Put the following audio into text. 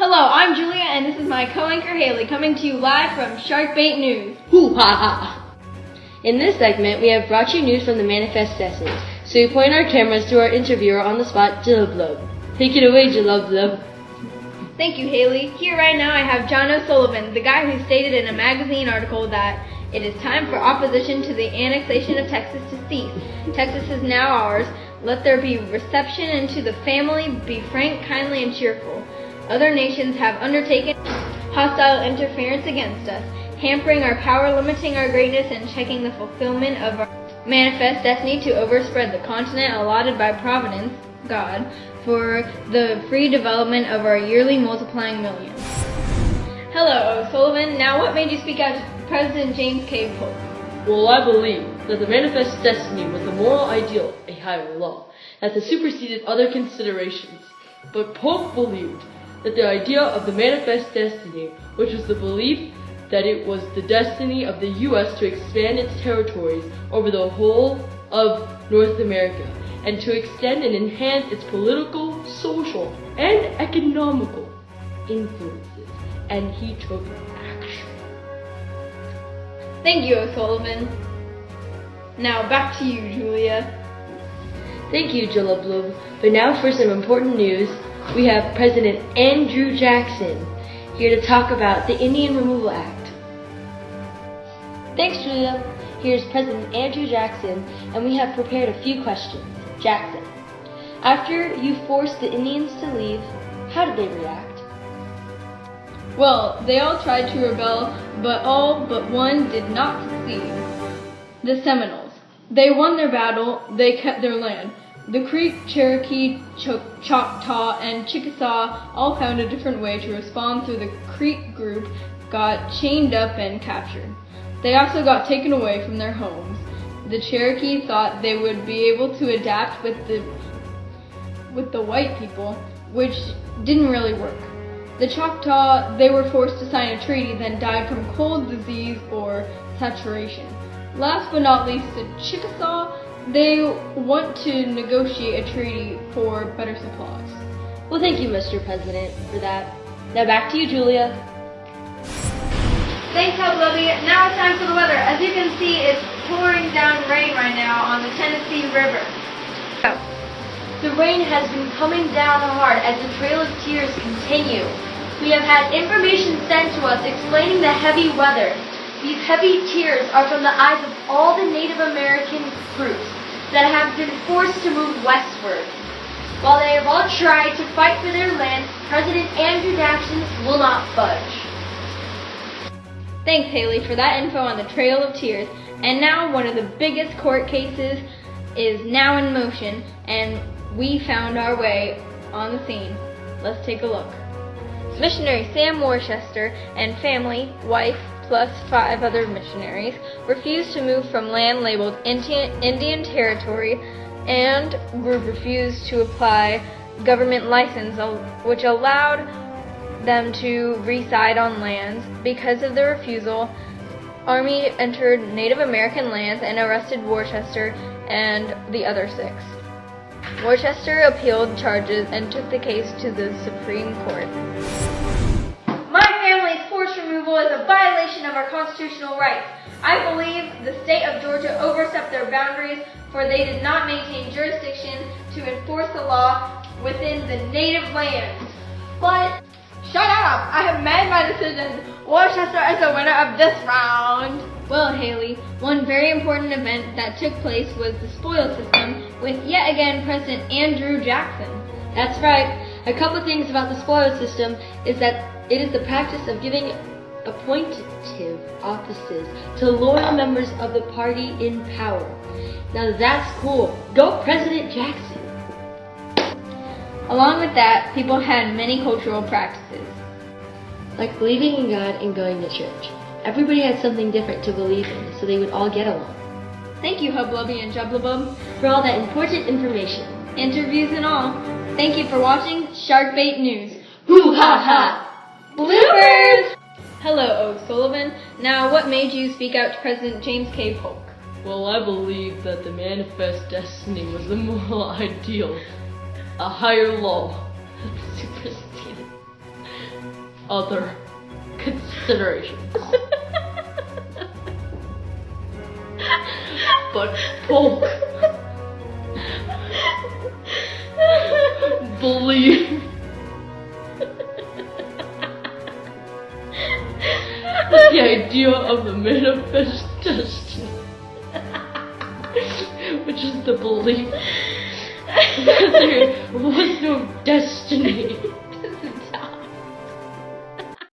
Hello, I'm Julia, and this is my co-anchor Haley, coming to you live from Sharkbait News. Hoo ha ha! In this segment, we have brought you news from the Manifest Destiny, so we point our cameras to our interviewer on the spot, Jillablub. Take it away, Jillablub. Thank you, Haley. Here right now I have John O'Sullivan, the guy who stated in a magazine article that it is time for opposition to the annexation of Texas to cease. Texas is now ours. Let there be reception into the family. Be frank, kindly, and cheerful. Other nations have undertaken hostile interference against us, hampering our power, limiting our greatness, and checking the fulfillment of our manifest destiny to overspread the continent allotted by Providence, God, for the free development of our yearly multiplying millions. Hello, O'Sullivan. Now, what made you speak out to President James K. Polk? Well, I believe that the Manifest Destiny was the moral ideal, a higher law, that has superseded other considerations. But Polk believed that the idea of the Manifest Destiny, which was the belief that it was the destiny of the U.S. to expand its territories over the whole of North America, and to extend and enhance its political, social, and economical influences, and he took action. Thank you, O'Sullivan. Now back to you, Julia. Thank you, Jillablub. But now for some important news. We have President Andrew Jackson here to talk about the Indian Removal Act. Thanks, Julia. Here's President Andrew Jackson, and we have prepared a few questions. Jackson, after you forced the Indians to leave, how did they react? Well, they all tried to rebel, but all but one did not succeed. The Seminoles. They won their battle, they kept their land. The Creek, Cherokee, Choctaw, and Chickasaw all found a different way to respond, so the Creek group got chained up and captured. They also got taken away from their homes. The Cherokee thought they would be able to adapt with the white people, which didn't really work. The Choctaw, they were forced to sign a treaty, then died from cold, disease, or saturation. Last but not least, the Chickasaw, they want to negotiate a treaty for better supplies. Well, thank you, Mr. President, for that. Now back to you, Julia. Thanks, Hubby. Now it's time for the weather. As you can see, it's pouring down rain right now on the Tennessee River. The rain has been coming down hard as the Trail of Tears continue. We have had information sent to us explaining the heavy weather. These heavy tears are from the eyes of all the Native American groups that have been forced to move westward. While they have all tried to fight for their land, President Andrew Jackson will not budge. Thanks, Haley, for that info on the Trail of Tears. And now one of the biggest court cases is now in motion, and we found our way on the scene. Let's take a look. Missionary Sam Worcester and family, wife, plus 5 other missionaries, refused to move from land labeled Indian Territory, and group refused to apply government license, which allowed them to reside on lands. Because of the refusal, Army entered Native American lands and arrested Worcester and the other 6. Worcester appealed charges and took the case to the Supreme Court. My family's forced removal is a violation of our constitutional rights. I believe the state of Georgia overstepped their boundaries, for they did not maintain jurisdiction to enforce the law within the native lands. But shut up! I have made my decision. Worcester is the winner of this round. Well, Haley, one very important event that took place was the spoils system with yet again President Andrew Jackson. That's right. A couple things about the spoils system is that it is the practice of giving appointive offices to loyal members of the party in power. Now that's cool. Go President Jackson. Along with that, people had many cultural practices, like believing in God and going to church. Everybody had something different to believe in, so they would all get along. Thank you, Hublubby and Jublubub, for all that important information. Interviews and all. Thank you for watching Sharkbait News. Hoo ha ha! Bloopers! Hello, O'Sullivan. Now, what made you speak out to President James K. Polk? Well, I believe that the Manifest Destiny was the moral ideal, a higher law, superseded other considerations. But Polk believed that the idea of the manifest destiny, which is the belief that there was no destiny